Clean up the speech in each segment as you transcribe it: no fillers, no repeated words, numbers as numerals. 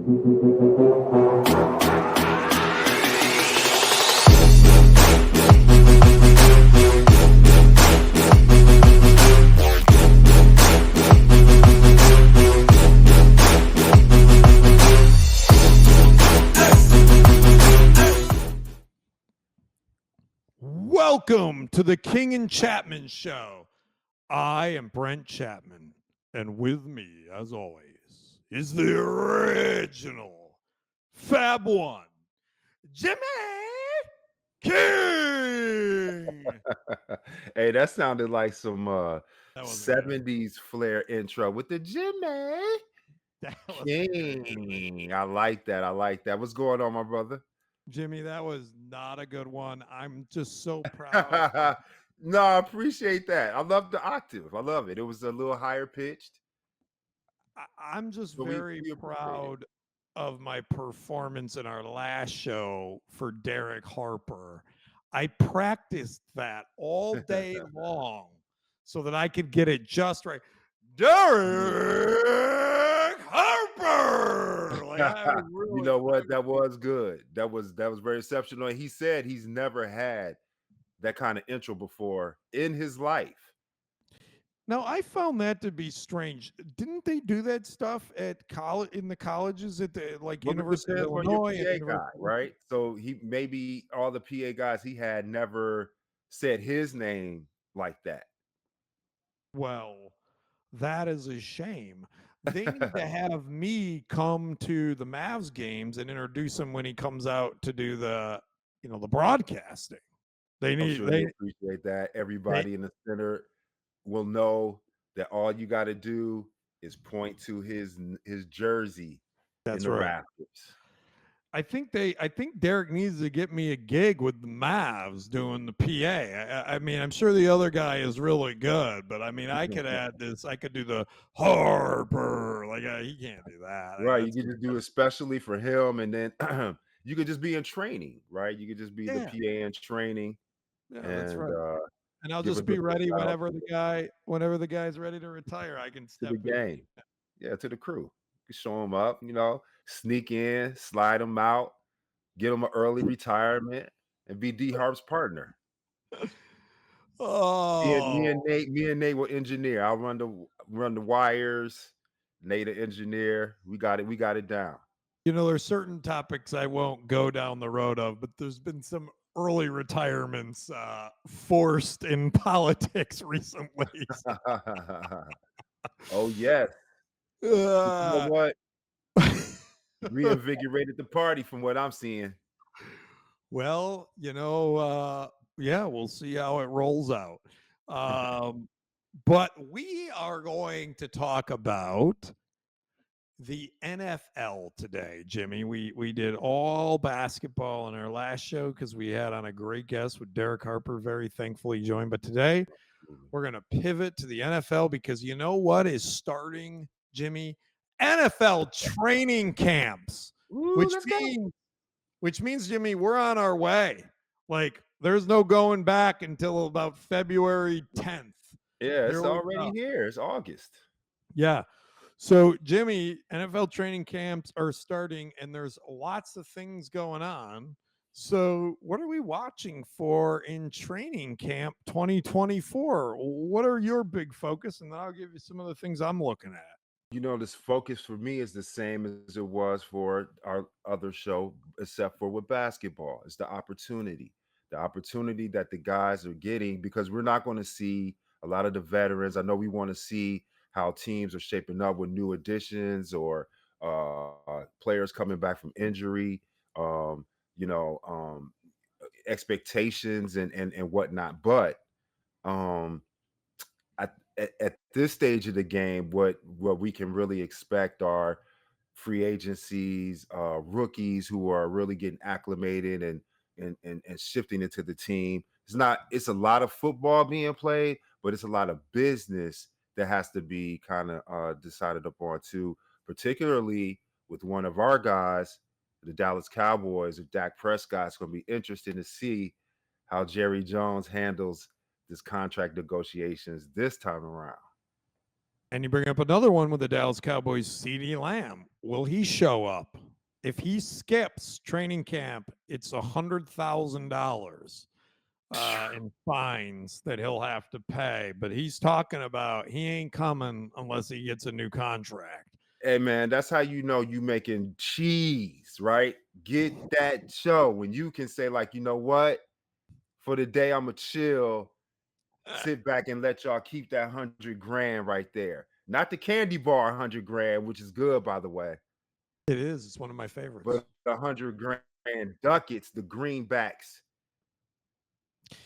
Welcome to the King Chapman Show. I am Brent Chapman, and with me, as always, is the original Fab One, Jimmy King. Hey, that sounded like some That wasn't good. 70s flair intro with the Jimmy That wasn't good. King. I like that. I like that. What's going on, my brother? Jimmy, that was not a good one. I'm just so proud. No, I appreciate that. I love the octave. I love it. It was a little higher pitched. I'm just But very we appreciate it. proud of my performance in our last show for Derek Harper. I practiced that all day long so that I could get it just right. Derek Harper. Like, I was really You know what? That was good. That was very exceptional. And he said he's never had that kind of intro before in his life. Now, I found that to be strange. Didn't they do that stuff at college, in the colleges at the Well, University of it depends on your Illinois? And PA guy, right? So he maybe all the PA guys he had never said his name like that. Well, that is a shame. They need to have me come to the Mavs games and introduce him when he comes out to do the broadcasting. I'm sure they appreciate that. Everybody in the center will know that all you got to do is point to his jersey in the rafters. I think Derek needs to get me a gig with the Mavs doing the PA. I mean, I'm sure the other guy is really good, but I mean, I could add this. I could do the Harper. Like, he can't do that. Right. You could just do it especially for him. And then you could just be in training, right? You could just be the PA in training. Yeah, and that's right. And I'll just be ready whenever the guy's ready to retire. I can step to the game. Yeah, to the crew. You show him up, sneak in, slide him out, get him an early retirement, and be D Harp's partner. Me and Nate will engineer. I'll run the wires. Nate the engineer. We got it down. There's certain topics I won't go down the road of, but there's been some early retirements forced in politics recently. Oh yes. You know what? Reinvigorated the party from what I'm seeing. Well, yeah, we'll see how it rolls out. But we are going to talk about the NFL today, Jimmy. We did all basketball in our last show because we had on a great guest with Derek Harper, very thankfully joined. But today we're going to pivot to the NFL because you know what is starting, Jimmy? NFL training camps, which means, Jimmy, we're on our way. Like, there's no going back until about February 10th. Yeah, it's already here. It's August. Yeah. So, Jimmy, NFL training camps are starting, and there's lots of things going on. So, what are we watching for in training camp 2024? What are your big focus? And then I'll give you some of the things I'm looking at. This focus for me is the same as it was for our other show, except for with basketball. It's the opportunity that the guys are getting, because we're not going to see a lot of the veterans. I know we want to see how teams are shaping up with new additions or players coming back from injury, expectations and whatnot. But at this stage of the game, what we can really expect are free agencies, rookies who are really getting acclimated and shifting into the team. It's a lot of football being played, but it's a lot of business that has to be kind of decided upon too, particularly with one of our guys, the Dallas Cowboys. If Dak Prescott's going to be interesting to see how Jerry Jones handles this contract negotiations this time around. And you bring up another one with the Dallas Cowboys, CeeDee Lamb. Will he show up? If he skips training camp, it's $100,000 in fines that he'll have to pay. But he's talking about he ain't coming unless he gets a new contract. Hey man, that's how you know you making cheese, right? Get that show when you can say, like, you know what? For the day, I'ma chill, sit back and let y'all keep that 100 grand right there. Not the candy bar 100 grand, which is good, by the way, It is. It's one of my favorites. but the 100 grand ducats, the greenbacks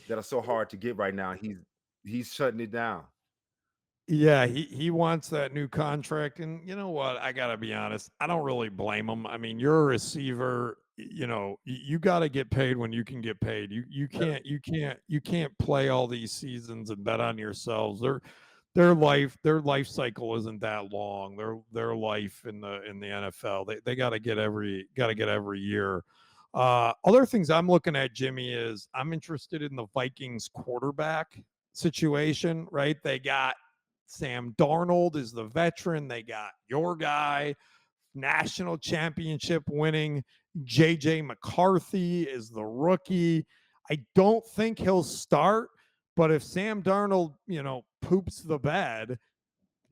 that are so hard to get right now. He's shutting it down. Yeah, he wants that new contract, and you know what? I gotta be honest. I don't really blame him. I mean, you're a receiver. You know, you got to get paid when you can get paid. You can't play all these seasons and bet on yourselves. Their life cycle isn't that long. Their life in the NFL, they got to get every year. Other things I'm looking at, Jimmy, is I'm interested in the Vikings quarterback situation. Right, they got Sam Darnold is the veteran. They got your guy, national championship winning JJ McCarthy is the rookie. I don't think he'll start, but if Sam Darnold, poops the bed,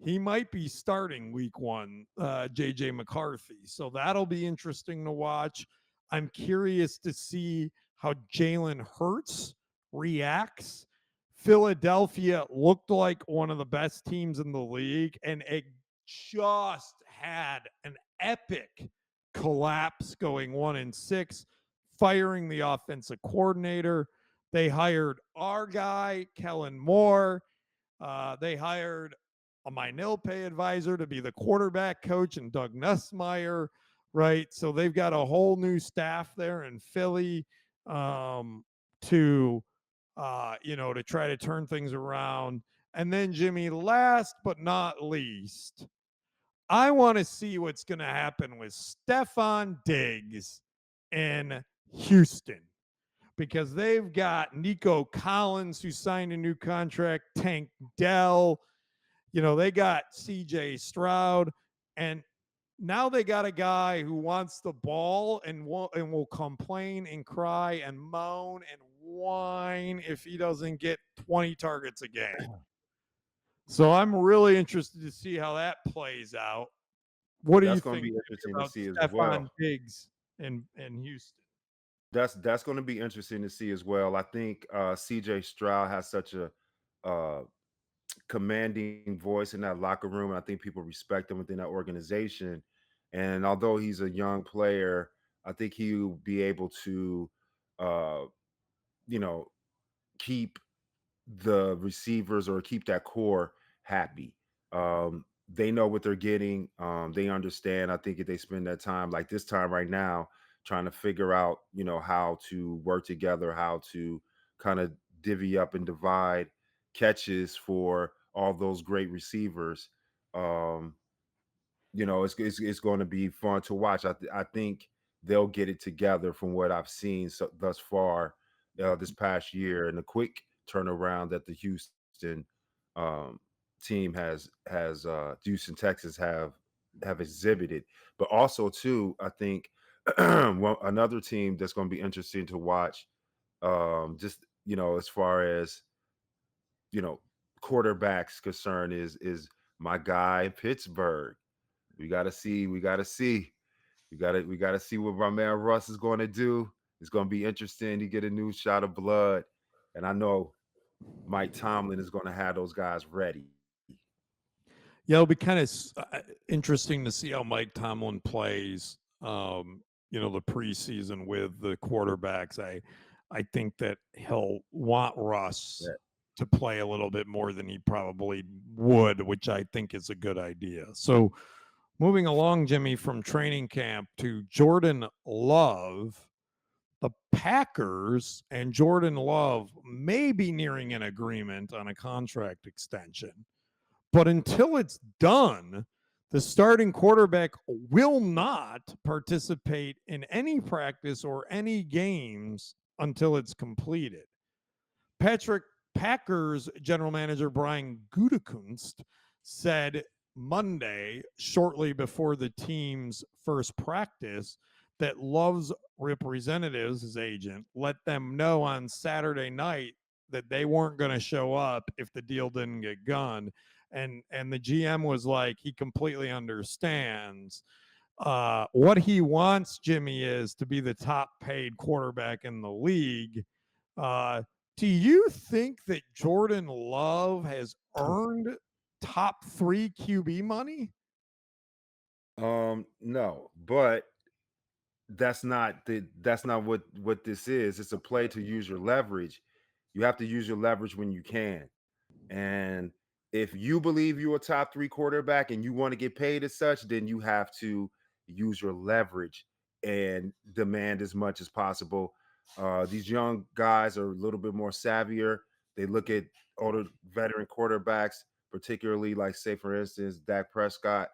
he might be starting week one, JJ McCarthy. So that'll be interesting to watch. I'm curious to see how Jalen Hurts reacts. Philadelphia looked like one of the best teams in the league, and it just had an epic collapse going 1-6, firing the offensive coordinator. They hired our guy, Kellen Moore. They hired a Minilpay advisor to be the quarterback coach and Doug Nussmeier, right? So they've got a whole new staff there in Philly to to try to turn things around. And then, Jimmy, last but not least, I want to see what's going to happen with Stephon Diggs in Houston, because they've got Nico Collins, who signed a new contract, Tank Dell, they got CJ Stroud, and now they got a guy who wants the ball and will complain and cry and moan and whine if he doesn't get 20 targets a game. So I'm really interested to see how that plays out. What do you That's going to think be interesting to about see as Stephon well. Diggs in Houston? That's going to be interesting to see as well. I think CJ Stroud has such a uh, commanding voice in that locker room. I think people respect him within that organization. And although he's a young player, I think he'll be able to, uh, you know, keep the receivers or keep that core happy. They know what they're getting. They understand. I think if they spend that time, like this time right now, trying to figure out, how to work together, how to kind of divvy up and divide catches for all those great receivers. Um, it's going to be fun to watch. I think they'll get it together from what I've seen thus far this past year, and the quick turnaround that the Houston um, team has Houston Texas have exhibited. But also too, I think another team that's going to be interesting to watch. Just as far as you know quarterbacks concerned is my guy Pittsburgh. We gotta see what my man Russ is going to do. It's going to be interesting to get a new shot of blood, and I know Mike Tomlin is going to have those guys ready. Yeah, it'll be kind of interesting to see how Mike Tomlin plays. The preseason with the quarterbacks. I think that he'll want Russ Yeah. to play a little bit more than he probably would, which I think is a good idea. So, moving along, Jimmy, from training camp to Jordan Love. The Packers and Jordan Love may be nearing an agreement on a contract extension. But until it's done, the starting quarterback will not participate in any practice or any games until it's completed. Packers general manager Brian Gutekunst said Monday, shortly before the team's first practice, that Love's representatives, his agent, let them know on Saturday night that they weren't going to show up if the deal didn't get done. And the GM was like, he completely understands. What he wants, Jimmy, is to be the top paid quarterback in the league. Uh, do you think that Jordan Love has earned top 3 QB money? No, but that's not what this is. It's a play to use your leverage. You have to use your leverage when you can. And if you believe you're a top 3 quarterback and you want to get paid as such, then you have to use your leverage and demand as much as possible. These young guys are a little bit more savvier. They look at older veteran quarterbacks, particularly like, say, for instance, Dak Prescott,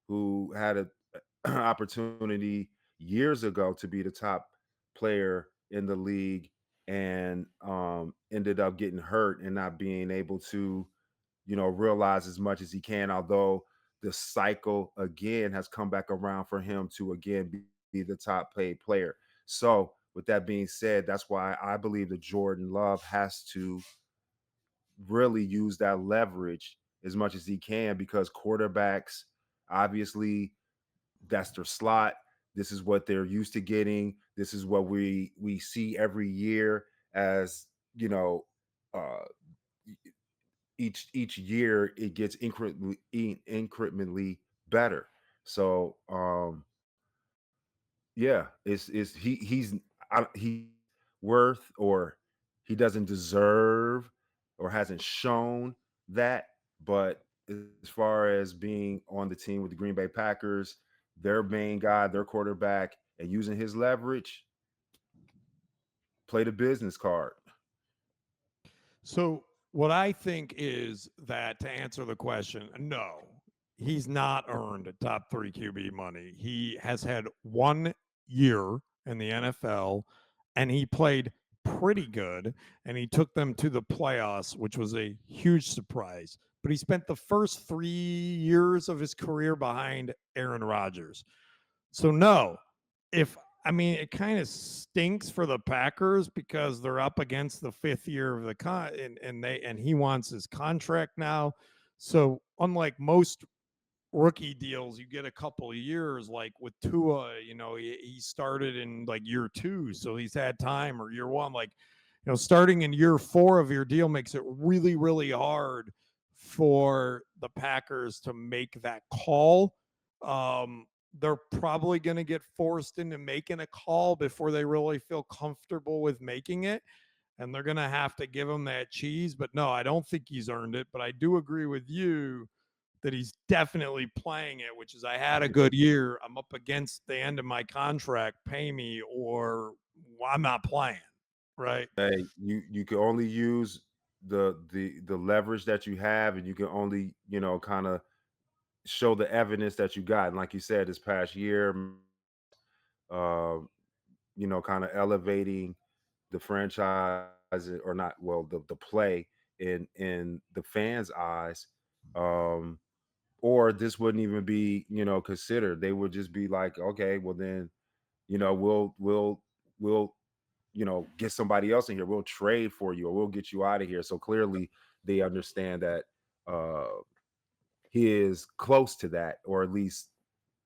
who had an opportunity years ago to be the top player in the league and ended up getting hurt and not being able to, realize as much as he can. Although the cycle again has come back around for him to again be the top paid player. So, with that being said, that's why I believe that Jordan Love has to really use that leverage as much as he can, because quarterbacks, obviously, that's their slot. This is what they're used to getting. This is what we see every year as, uh each year it gets incrementally better. So yeah, it's he's worth, or he doesn't deserve, or hasn't shown that. But as far as being on the team with the Green Bay Packers, their main guy, their quarterback, and using his leverage, play the business card. So, what I think is that, to answer the question, no, he's not earned top 3 QB money. He has had 1 year in the NFL, and he played pretty good, and he took them to the playoffs, which was a huge surprise. But he spent the first 3 years of his career behind Aaron Rodgers. So no, if I mean, it kind of stinks for the Packers because they're up against the 5th year of the and he wants his contract now. So unlike most rookie deals, you get a couple of years. Like with Tua, he started in like year 2, so he's had time, or year 1. Like, starting in year 4 of your deal makes it really, really hard for the Packers to make that call. They're probably going to get forced into making a call before they really feel comfortable with making it. And they're going to have to give him that cheese. But no, I don't think he's earned it. But I do agree with you that he's definitely playing it, which is, I had a good year. I'm up against the end of my contract. Pay me, or I'm not playing. Right. Hey, you can only use the leverage that you have, and you can only, kind of show the evidence that you got. And like you said, this past year, uh, kind of elevating the franchise, or not, well, the play in the fans' eyes. Or this wouldn't even be, considered. They would just be like, okay, well then, we'll get somebody else in here. We'll trade for you, or we'll get you out of here. So clearly they understand that he is close to that, or at least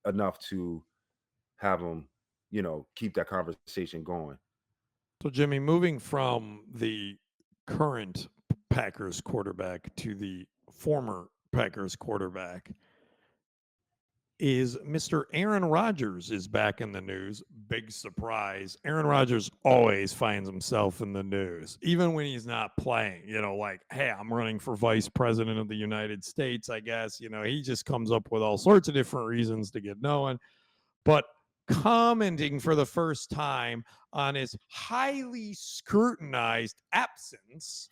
enough to have him, keep that conversation going. So, Jimmy, moving from the current Packers quarterback to the former Packers quarterback, is Mr. Aaron Rodgers is back in the news. Big surprise. Aaron Rodgers always finds himself in the news, even when he's not playing. Like, hey, I'm running for vice president of the United States, I guess. He just comes up with all sorts of different reasons to get known. But commenting for the first time on his highly scrutinized absence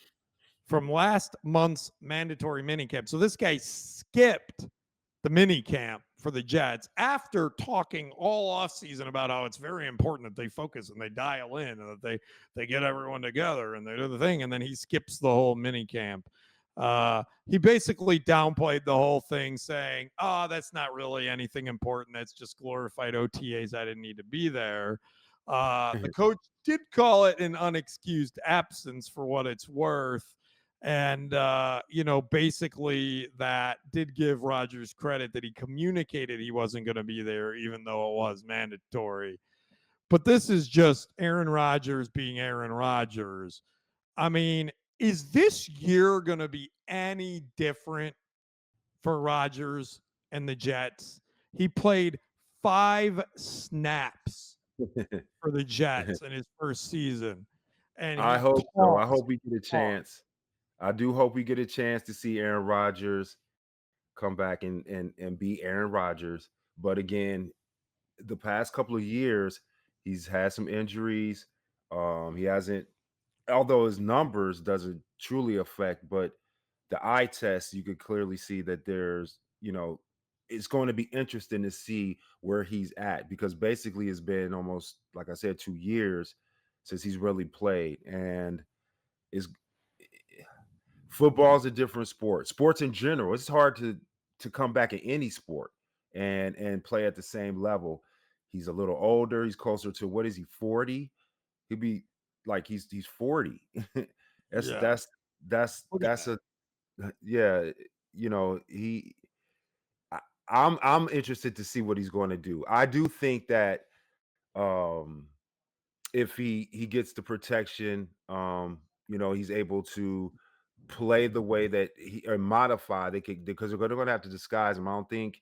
from last month's mandatory minicamp. So this guy skipped the minicamp for the Jets after talking all offseason about how it's very important that they focus and they dial in and that they get everyone together and they do the thing. And then he skips the whole minicamp. He basically downplayed the whole thing, saying, "Oh, that's not really anything important. That's just glorified OTAs. I didn't need to be there." The coach did call it an unexcused absence for what it's worth. And, basically that did give Rodgers credit that he communicated he wasn't going to be there, even though it was mandatory. But this is just Aaron Rodgers being Aaron Rodgers. I mean, is this year going to be any different for Rodgers and the Jets? He played 5 snaps for the Jets in his first season, and I he hope so. I talks. hope we get a chance. I do hope we get a chance to see Aaron Rodgers come back and be Aaron Rodgers. But again, the past couple of years, he's had some injuries. He hasn't, although his numbers doesn't truly affect, but the eye test, you could clearly see that it's going to be interesting to see where he's at because basically it's been almost, like I said, 2 years since he's really played. And it's football is a different sport. Sports in general, it's hard to come back in any sport and play at the same level. He's a little older. He's closer to, what is he, 40? He'd be like he's 40. that's Yeah, that's that's look at that's that. a yeah. He. I'm interested to see what he's going to do. I do think that um if he gets the protection, he's able to play the way that he or modify they could because they're going to have to disguise him. I don't think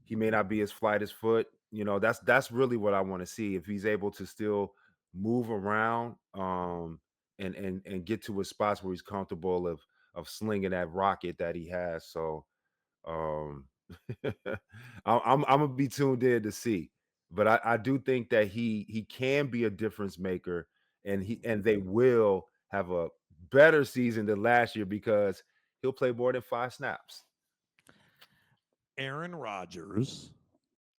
he may not be as flight as foot. That's really what I want to see if he's able to still move around and get to his spots where he's comfortable of slinging that rocket that he has. So um I'm gonna be tuned in to see. But I do think that he can be a difference maker and they will have a better season than last year because he'll play more than 5 snaps. Aaron Rodgers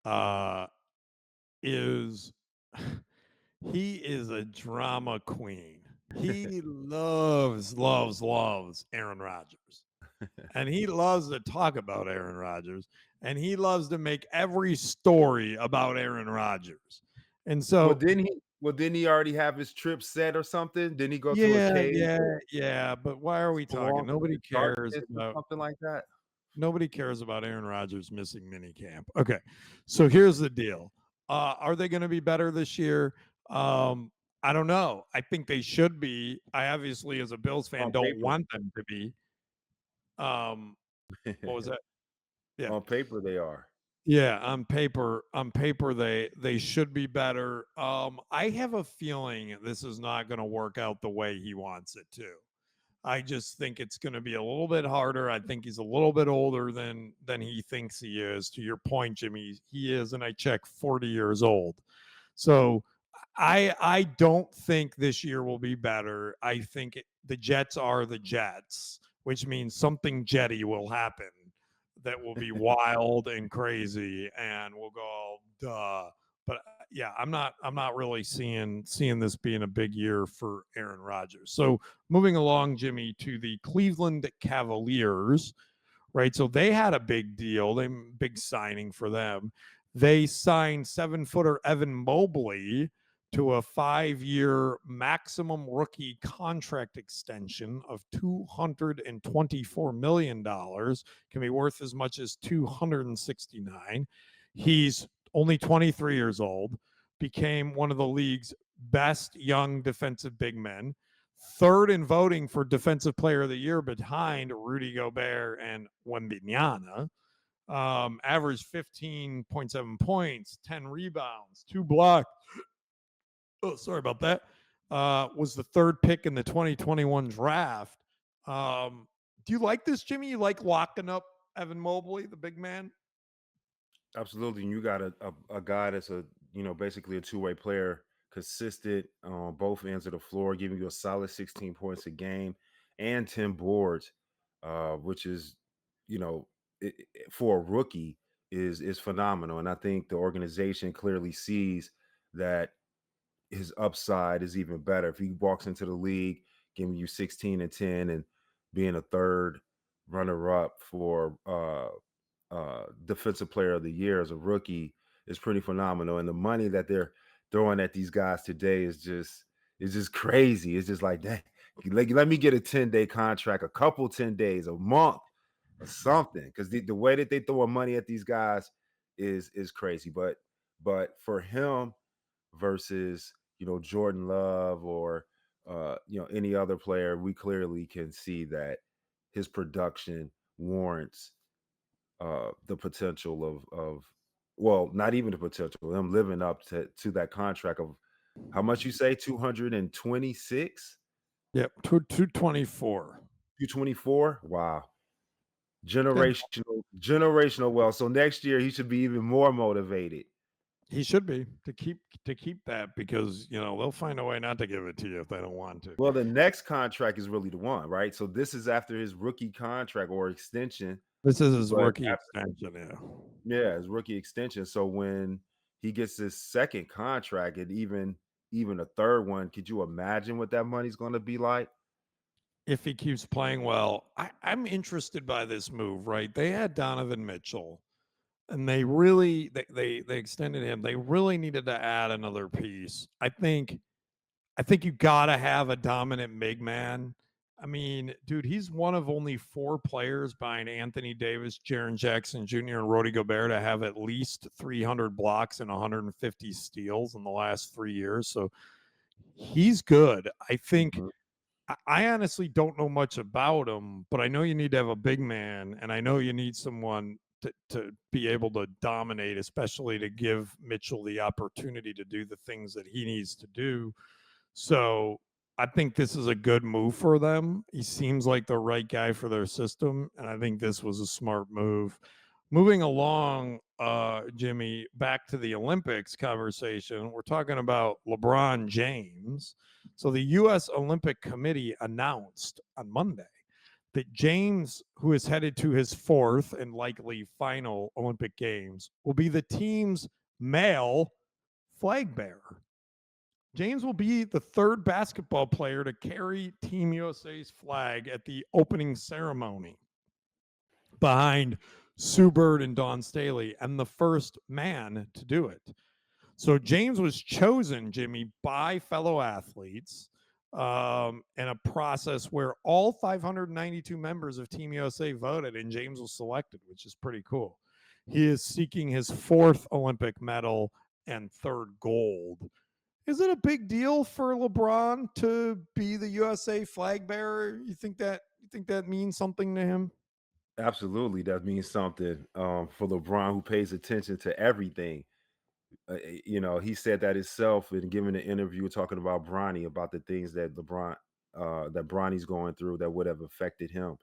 uh, is he is a drama queen. He loves Aaron Rodgers. And he loves to talk about Aaron Rodgers. And he loves to make every story about Aaron Rodgers. And Well, so, didn't he already have his trip set or something? Didn't he go to a yeah, cave yeah, or yeah. But why are we talking? spelunk in Nobody the cares darkness or about something like that? nobody cares about Aaron Rodgers missing minicamp. Okay. So here's the deal. Are they going to be better this year? Um, I don't know. I think they should be. I obviously, as a Bills fan, On don't paper. want them to be. Um, what was that? Yeah. On paper they are. Yeah, on paper they should be better. I have a feeling this is not going to work out the way he wants it to. I just think it's going to be a little bit harder. I think he's a little bit older than he thinks he is. To your point, Jimmy, he is, and I check 40 years old. So I don't think this year will be better. I think the Jets are the Jets, which means something jetty will happen that will be wild and crazy, and we'll go, duh. But yeah, I'm not really seeing this being a big year for Aaron Rodgers. So moving along, Jimmy, to the Cleveland Cavaliers, right? So they had a big deal, they big signing for them. They signed 7-footer Evan Mobley to a 5-year maximum rookie contract extension of $224 million. Can be worth as much as 269. He's only 23 years old, became one of the league's best young defensive big men, third in voting for Defensive Player of the Year behind Rudy Gobert and Wembanyama. Averaged 15.7 points, 10 rebounds, 2 blocks. Oh, sorry about that. Was the third pick in the 2021 draft. Do you like this, Jimmy? You like locking up Evan Mobley, the big man? Absolutely. And you got a guy that's basically a two-way player, consistent on both ends of the floor, giving you a solid 16 points a game and 10 boards, which is, you know, for a rookie is phenomenal. And I think the organization clearly sees that his upside is even better. If he walks into the league giving you 16 and 10 and being a third runner-up for defensive player of the year as a rookie is pretty phenomenal. And the money that they're throwing at these guys today is just crazy. It's just like that. Let me get a 10-day contract, a couple 10 days, a month, or something. Because the way that they throw money at these guys is crazy. But for him versus Jordan Love or any other player, we clearly can see that his production warrants the potential of well, not even the potential, them living up to that contract of how much you say 226, Yep, 224. 224. Wow. Yeah, Generational wealth. So next year he should be even more motivated. he should be to keep that because they'll find a way not to give it to you if they don't want to. Well, the next contract is really the one, right? So this is after his rookie contract or extension, This is his but rookie extension. Yeah. yeah, his rookie extension. So when he gets his second contract and even a third one, could you imagine what that money's going to be like? If he keeps playing well, I'm interested by this move. Right? They had Donovan Mitchell, and they extended him. They really needed to add another piece. I think you gotta have a dominant big man. I mean, dude, he's one of only 4 players behind Anthony Davis, Jaren Jackson Jr., and Rudy Gobert to have at least 300 blocks and 150 steals in the last 3 years. So he's good. I think Mhm. I honestly don't know much about him, but I know you need to have a big man, and I know you need someone to be able to dominate, especially to give Mitchell the opportunity to do the things that he needs to do. So I think this is a good move for them. He seems like the right guy for their system, and I think this was a smart move. Moving along, Jimmy, back to the Olympics conversation, we're talking about LeBron James. So the U.S. Olympic Committee announced on Monday that James, who is headed to his 4th and likely final Olympic Games, will be the team's male flag bearer. James will be the 3rd basketball player to carry Team USA's flag at the opening ceremony behind Sue Bird and Dawn Staley, and the first man to do it. So James was chosen, Jimmy, by fellow athletes in a process where all 592 members of Team USA voted, and James was selected, which is pretty cool. He is seeking his 4th Olympic medal and 3rd gold. Is it a big deal for LeBron to be the USA flag bearer? You think that means something to him? Absolutely, that means something for LeBron, who pays attention to everything. He said that himself in giving an interview talking about Bronny, about the things that that Bronny's going through that would have affected him.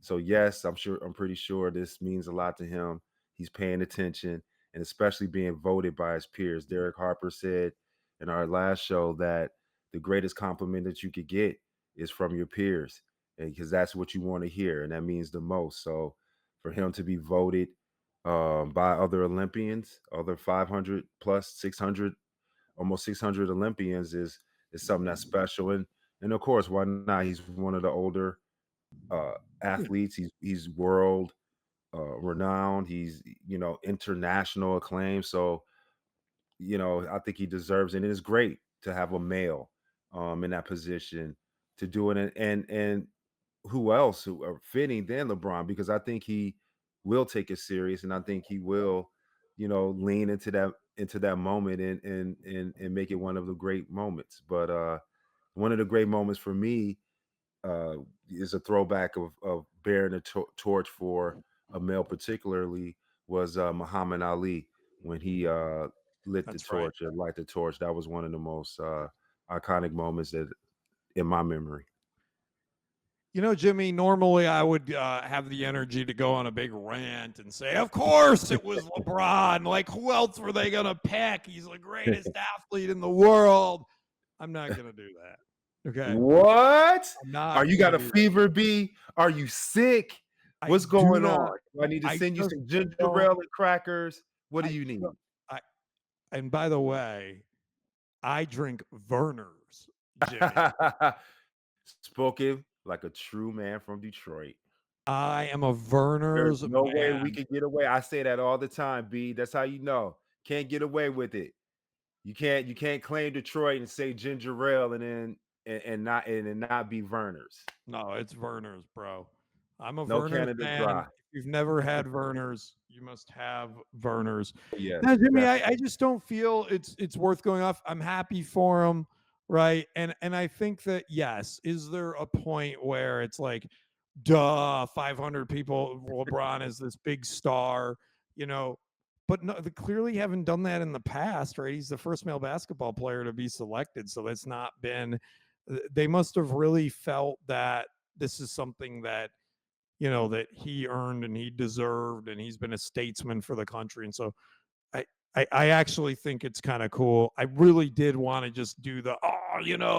So yes, I'm pretty sure this means a lot to him. He's paying attention and especially being voted by his peers. Derek Harper said in our last show that the greatest compliment that you could get is from your peers, because that's what you want to hear, and that means the most. So for him to be voted by other Olympians, other 500 plus 600, almost 600 Olympians is something that's special. And of course, why not? He's one of the older uh, athletes. He's world renowned. He's international acclaim. So I think he deserves it. And it's great to have a male in that position to do it. And who else who are fitting than LeBron? Because I think he will take it serious, and I think he will, lean into that moment and make it one of the great moments. But one of the great moments for me uh, is a throwback of bearing a torch for a male, particularly was Muhammad Ali when he lit the That's right. torch, light the torch. That was one of the most iconic moments that in my memory. Jimmy, normally I would have the energy to go on a big rant and say, of course it was LeBron. Like, who else were they going to pick? He's the greatest athlete in the world. I'm not going to do that. Okay. What? I'm Are not you going to got a do that. fever, B? Are you sick? I What's do going not. on? Do I need to I send you just some ginger don't. ale and crackers? What do I, you need? I, and by the way, I drink Verner's, Jimmy. Spoken like a true man from Detroit. I am a There's Verner's no way we man. could get away. I say that all the time, B. That's how you know. Can't get away with it. You can't claim Detroit and say ginger ale and then and not be Verner's. No, it's Verner's, bro. I'm a No Verner's Canada man. Dry. If you've never had Verner's, you must have Verner's. Yes, Now, Jimmy, I definitely. just don't feel it's worth going off. I'm happy for him, right? And I think that yes, is there a point where it's like, duh, 500 people, LeBron is this big star, you know? But no, they clearly haven't done that in the past, right? He's the first male basketball player to be selected, so that's not been. They must have really felt that this is something that that he earned and he deserved, and he's been a statesman for the country. And so I actually think it's kind of cool. I really did want to just do the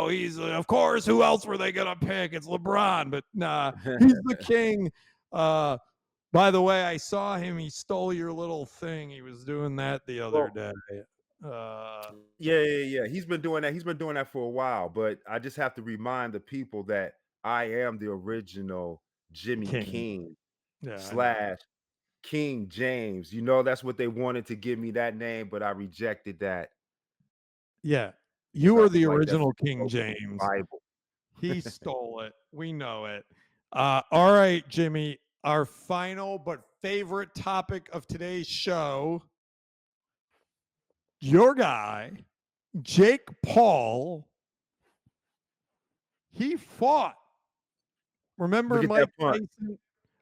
he's of course, who else were they gonna pick? It's LeBron, but nah, he's the king. By the way, I saw him. He stole your little thing. He was doing that the other Well, day. Uh, yeah. He's been doing that. He's been doing that for a while. But I just have to remind the people that I am the original Jimmy King. King Yeah, I know. slash King James. That's what they wanted to give me that name, but I rejected that Yeah, because you I were feel the like that's original King broken the James. Bible. He stole it. We know it. All right, Jimmy. Our final but favorite topic of today's show. Your guy, Jake Paul, he fought. Remember Look at that Mike punch. Tyson?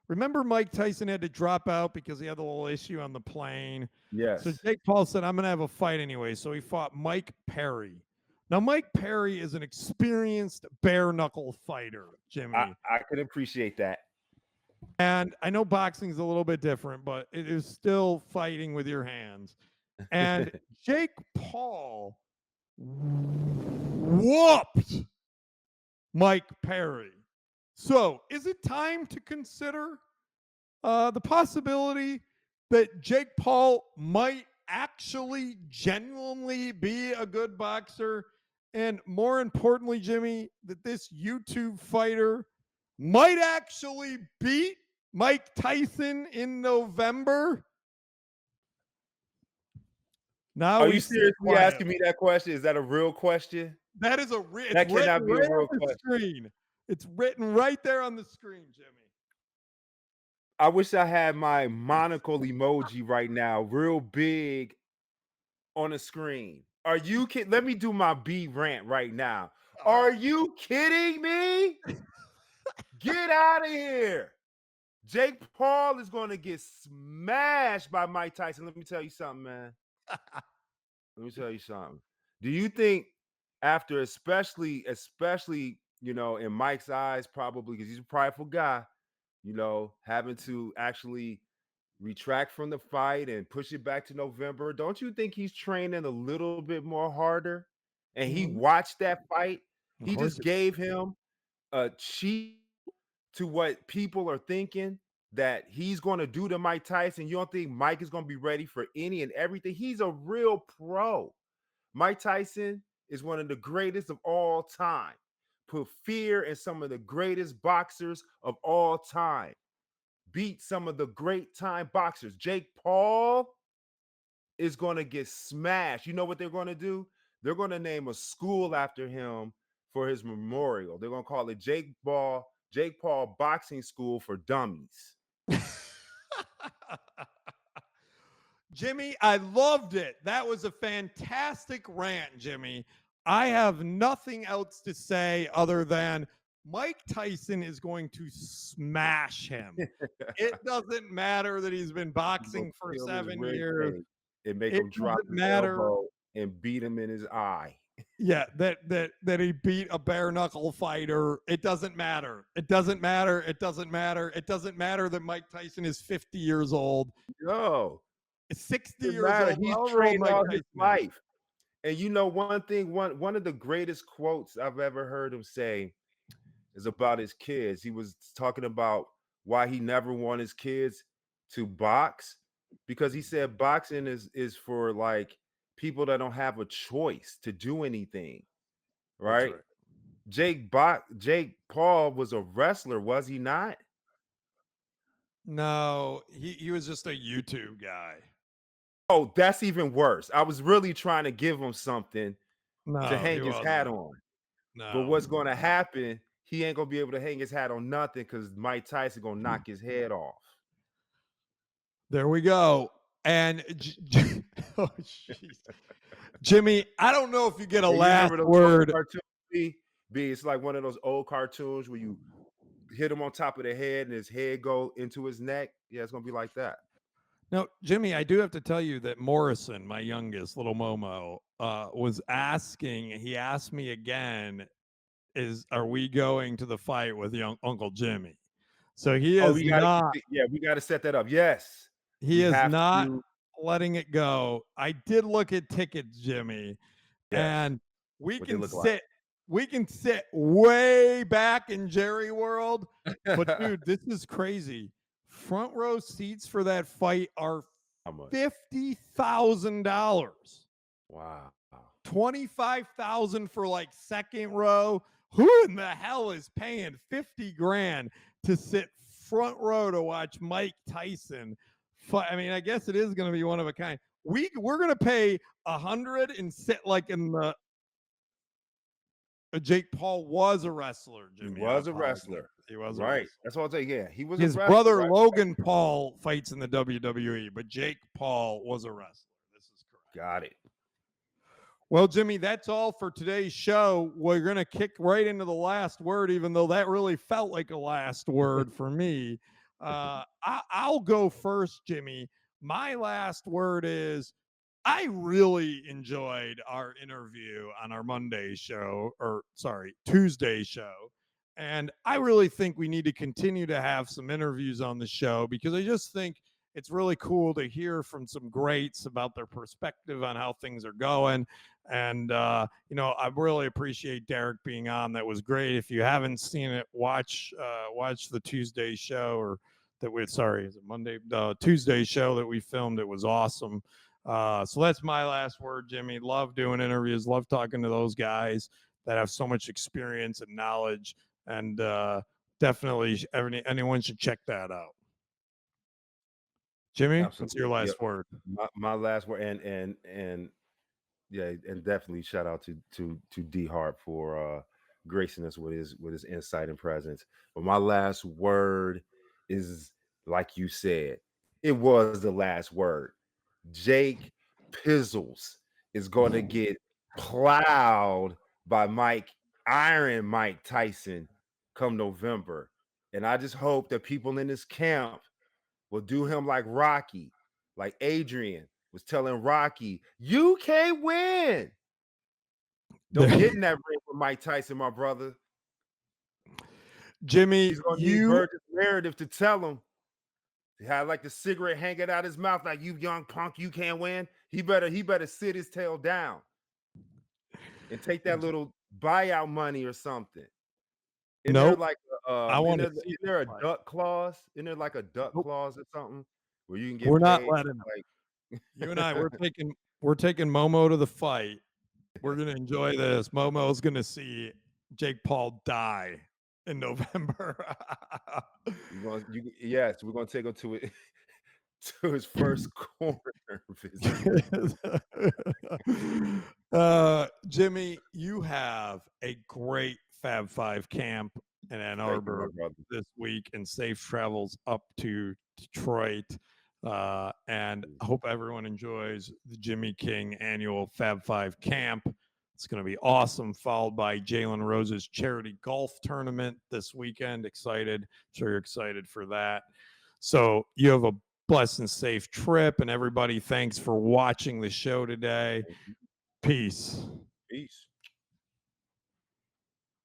Remember Mike Tyson had to drop out because he had the little issue on the plane. So Yes. Jake Paul said, I'm going to have a fight anyway. So he fought Mike Perry. Now, Mike Perry is an experienced bare knuckle fighter, I, Jimmy. I can appreciate that. And I know boxing's a little bit different, but it is still fighting with your hands. And Jake Paul whooped Mike Perry. So is it time to consider the possibility that Jake Paul might actually genuinely be a good boxer? And more importantly, Jimmy, that this YouTube fighter might actually beat Mike Tyson in November? Now Are we you sit seriously quiet. asking me that question? Is that a real question? That is it's That written cannot be a right on real the question. screen. It's written right there on the screen, Jimmy. I wish I had my monocle emoji right now, real big on the screen. Are you kidding? Let me do my B rant right now. All Are right. you kidding me? Get out of here. Jake Paul is going to get smashed by Mike Tyson. Let me tell you something, man. Let me tell you something. Do you think after especially, in Mike's eyes, probably because he's a prideful guy, having to actually retract from the fight and push it back to November, don't you think he's training a little bit more harder? And he Mhm. watched that fight. Of He course. just gave him a cheat to what people are thinking that he's going to do to Mike Tyson. You don't think Mike is going to be ready for any and everything? He's a real pro. Mike Tyson is one of the greatest of all time. Put fear in some of the greatest boxers of all time. Beat some of the great time boxers. Jake Paul is going to get smashed. You know what they're going to do? They're going to name a school after him for his memorial. They're going to call it Jake Paul Boxing School for Dummies. Jimmy, I loved it. That was a fantastic rant, Jimmy. I have nothing else to say other than Mike Tyson is going to smash him. It doesn't matter that he's been He's going boxing to for steal his 7 years. rib cage and make It him drop doesn't his matter. elbow and beat him in his eye. Yeah, that he beat a bare knuckle fighter. It doesn't matter. It doesn't matter. It doesn't matter. It doesn't matter that Mike Tyson is 50 years old. No, 60 it doesn't years matter. old, He's however old trained Mike all his Tyson is. life. And one thing, one of the greatest quotes I've ever heard him say is about his kids. He was talking about why he never want his kids to box because he said boxing is for like people that don't have a choice to do anything, That's right? right. Jake Paul was a wrestler, was he not? No, he was just a YouTube guy. Oh, that's even worse. I was really trying to give him something to No, he hang his hat wasn't. on. But No. what's going to happen? He ain't gonna be able to hang his hat on nothing because Mike Tyson gonna knock his head off. There we go. And oh, jeez. Jimmy, I don't know if you get a And you last remember those old word. cartoons? B, it's like one of those old cartoons where you hit him on top of the head and his head go into his neck. Yeah, it's gonna be like that. No, Jimmy, I do have to tell you that Morrison, my youngest, little Momo, was asking. He asked me again, are we going to the fight with young Uncle Jimmy? So he Oh, is not. we gotta set that up. Yes, He we is have not to. letting it go. I did look at tickets, Jimmy, Yes, and we what they can look like. sit we can sit way back in Jerry World, but dude, this is crazy. Front row seats for that fight are How much? $50,000. Wow. 25,000 for like second row. Who in the hell is paying 50 grand to sit front row to watch Mike Tyson? I mean, I guess it is going to be one of a kind. We're going to pay 100 and sit like in the. Jake Paul was a wrestler, He Jimmy. was a wrestler. He was a Right. wrestler. That's what I'll tell you. Yeah, he was a His wrestler. brother Right? Logan Paul fights in the WWE, but Jake Paul was a wrestler. This is correct. Got it. Well, Jimmy, that's all for today's show. We're going to kick right into the last word, even though that really felt like a last word for me. I'll go first, Jimmy. My last word is I really enjoyed our interview on our Monday show, or sorry, Tuesday show. And I really think we need to continue to have some interviews on the show because I just think it's really cool to hear from some greats about their perspective on how things are going. And, I really appreciate Derek being on. That was great. If you haven't seen it, watch the Tuesday show is it Monday? Tuesday show that we filmed. It was awesome. So that's my last word, Jimmy. Love doing interviews. Love talking to those guys that have so much experience and knowledge. And definitely anyone should check that out. Jimmy, Absolutely. what's your last word? My last word, and yeah, and definitely shout out to D Hart for gracing us with his insight and presence. But my last word is, like you said, it was the last word. Jake Pizzles is going to get plowed by Mike Tyson come November. And I just hope that people in this camp will do him like Rocky, like Adrian was telling Rocky, you can't win. Don't get in that ring with Mike Tyson, my brother. Jimmy, He's gonna need Burgess Meredith to tell him. He had like the cigarette hanging out his mouth, like, you young punk, you can't win. He better sit his tail down and take that little buyout money or something. Isn't there nope. like Isn't there a duck clause? Isn't there like a duck clause or something where you can get we're not paid? letting him. Like You and I, we're taking Momo to the fight. We're gonna enjoy this. Momo's gonna see Jake Paul die in November. Yes, we're gonna take him to it to his first corner visit. Jimmy, you have a great Fab Five camp in Ann Arbor this week, and safe travels up to Detroit. And I hope everyone enjoys the Jimmy King annual Fab Five camp. It's going to be awesome, followed by Jalen Rose's charity golf tournament this weekend. Excited. Sure you're excited for that. So you have a blessed and safe trip. And everybody, thanks for watching the show today. Peace. Peace.